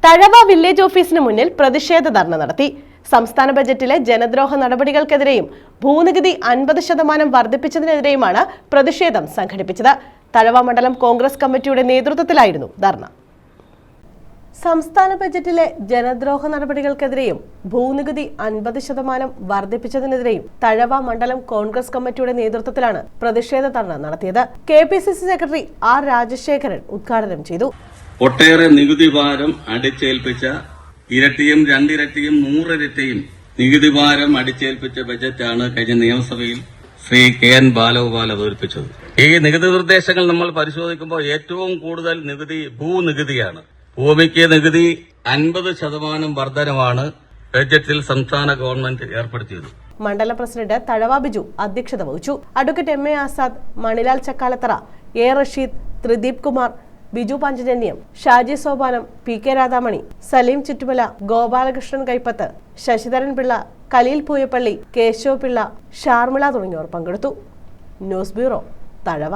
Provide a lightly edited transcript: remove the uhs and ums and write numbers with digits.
Thazhava village ഓഫീസിന് മുന്നിൽ പ്രതിഷേധ ധർണ നടത്തി. സംസ്ഥാന ബജറ്റിലെ ജനദ്രോഹ നടപടികൾക്കെതിരെയും ഭൂനികുതി 50% വർദ്ധിപ്പിച്ചതിനെതിരെയുമാണ് പ്രതിഷേധം സംഘടിപ്പിച്ചത്. തഴവ മണ്ഡലം കോൺഗ്രസ് കമ്മിറ്റിയുടെ നേതൃത്വത്തിലായിരുന്നു ധർണ. സംസ്ഥാന ബജറ്റിലെ ജനദ്രോഹ നടപടികൾക്കെതിരെയും ഭൂനികുതി 50% വർദ്ധിപ്പിച്ചതിനെതിരെയും തഴവ മണ്ഡലം കോൺഗ്രസ് കമ്മിറ്റിയുടെ നേതൃത്വത്തിലാണ് പ്രതിഷേധ ധർണ നടത്തിയത്. KPCC secretary R. രാജശേഖരൻ ഉദ്ഘാടനം ചെയ്തു. ഒട്ടേറെ നികുതി ഭാരം അടിച്ചേൽപ്പിച്ച ഇരട്ടിയും രണ്ടിരട്ടിയും 100 ഇരട്ടിയും നികുതി ഭാരം അടിച്ചേൽപ്പിച്ച ബജറ്റാണ് കഴിഞ്ഞ നിയമസഭയിൽ ശ്രീ KN ബാലഗോപാൽ അവതരിപ്പിച്ചത്. ഈ നികുതി നിർദ്ദേശങ്ങൾ നമ്മൾ പരിശോധിക്കുമ്പോൾ ഏറ്റവും കൂടുതൽ നികുതി ഭൂനികുതിയാണ്. ഭൂമിക്ക് നികുതി 50% വർധനമാണ് ബജറ്റിൽ സംസ്ഥാന ഗവൺമെന്റ് ഏർപ്പെടുത്തിയത്. മണ്ഡലം പ്രസിഡന്റ് തഴവ ബിജു അധ്യക്ഷത വഹിച്ചു. Advocate MA Azad, Manilal Chakkalathara, A. Rasheed, Thrideep Kumar, Biju Panchajanyam, Shaji Sopanam, PK Radhamani, Saleem Chuttumala, Gopalakrishnan Kaippathu, Sasidharan Pillai, Khaleel Pooyappally, Kesava Pillai, Sharmila തുടങ്ങിയവർ പങ്കെടുത്തു. News bureau, Thazhava.